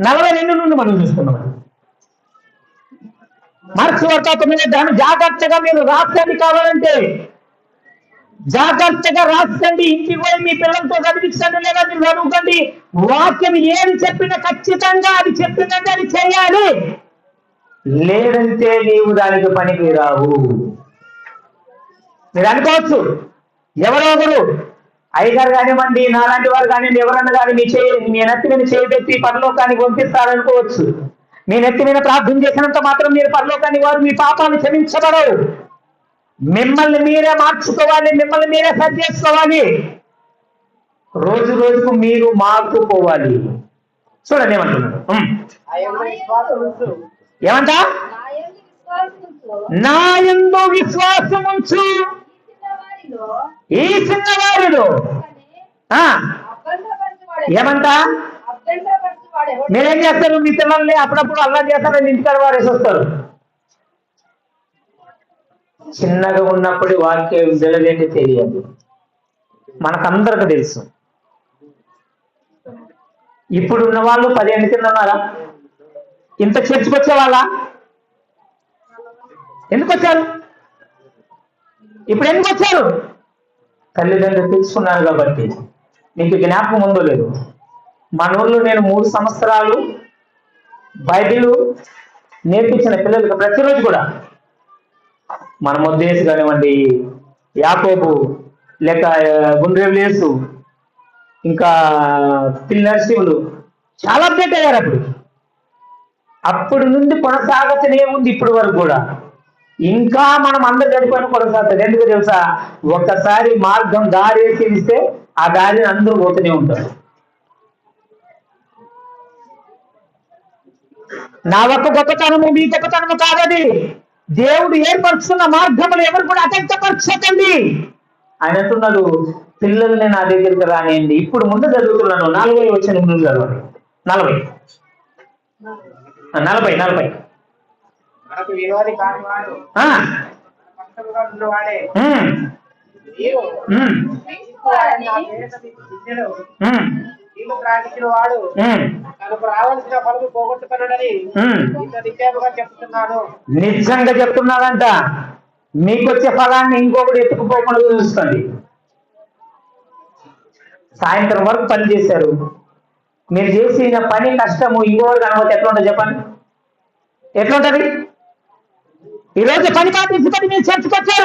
42 నుండి మనం చూస్తున్నాం. మార్క్స్ వార్త 9 దాన్ని జాగ్రత్తగా మీరు రాసుకోండి, కావాలంటే జాగ్రత్తగా రాసుకోండి. ఇంటికి పోయి మీ పిల్లలతో చదివించండి, లేదా మీరు చదువుకోండి. వాక్యం ఏది చెప్పినా ఖచ్చితంగా అది చెప్పిందంటే అది చేయాలి, లేదంటే నీవు దానికి పనికి రావు. మీరు అనుకోవచ్చు, ఎవరో ఒకరు అయ్యగారు కానివ్వండి, నాలాంటి వారు కానివ్వండి, ఎవరన్నా కానీ మీ నెత్తి మీద చేపెట్టి పరలోకానికి పంపిస్తారనుకోవచ్చు. మీ నెత్తి మీద ప్రార్థన చేసినంత మాత్రం మీరు పరలోకాన్ని వారు మీ పాపాలు క్షమించబడవు. మిమ్మల్ని మీరే మార్చుకోవాలి, మిమ్మల్ని మీరే సరి చేసుకోవాలి, రోజు రోజుకు మీరు మారుకుపోవాలి. చూడండి ఏమంటున్నాడు, ఏమంట? నా యందు విశ్వాసం ఉంచు ఈ చిన్నవారిలో. ఏమంట? మీరేం చేస్తారు? మీ పిల్లల్ని అప్పుడప్పుడు అల్లా చేస్తారని ఇంటికాడ వారేసి వస్తారు. చిన్నగా ఉన్నప్పుడు వాక్యం వెలవేంటి తెలియదు, మనకందరికి తెలుసు. ఇప్పుడు ఉన్న వాళ్ళు 10 ఏళ్ళ కింద ఉన్నారా? ఇంత చర్చకు వచ్చే వాళ్ళ? ఎందుకు వచ్చారు? ఇప్పుడు ఎందుకు వచ్చారు? తల్లిదండ్రులు తెలుసుకున్నారు కాబట్టి. నీకు జ్ఞాపకం ఉందో లేదు, మన ఊళ్ళో నేను 3 సంవత్సరాలు బైబిల్ నేర్పించిన పిల్లలకు ప్రతిరోజు కూడా మన మొద్దేసి కానివ్వండి, యాకోబు లేక గుండ్రేవులేసు, ఇంకా పిల్లర్శివులు చాలా అప్డేట్ అయ్యారు. అప్పుడు నుండి కొనసాగుతూనే ఉంది ఇప్పటి వరకు కూడా. ఇంకా మనం అందరు గడిపోయిన కొనసాగుతుంది. ఎందుకు తెలుసా? ఒక్కసారి మార్గం దారి వేసి ఇస్తే ఆ దారిని అందరూ పోతూనే ఉంటారు. నా ఒక్క గొప్పతనము మీ గొప్పతనము కాదది. దేవుడు ఏర్పరుచుకున్న మార్గములు ఎవరు కూడా అటంకపరచకండి. ఆయన అంటున్నాడు, పిల్లల్ని నా దగ్గరికి రానియండి. ఇప్పుడు ముందు చదువుతున్నాను, 40 వచ్చిన ముందు చదవండి. 40 మనకు విరోధి కానివాడు వాడు తనకు రావాల్సిన ఫలము పోగొట్టుకున్నాడని చెప్తున్నాను. నిజంగా చెప్తున్నాడంట. మీకు వచ్చే ఫలాన్ని ఇంకొకటి ఎత్తుకుపోకుండా చూసుకోండి. సాయంత్రం వరకు పని చేశారు, మీరు చేసిన పని కష్టము ఇంకొకటి కనబడితే ఎట్లుంటుంది చెప్పండి? ఎట్లుంటది? ఈరోజు పని పాటించి మీరు చర్చకొచ్చారు.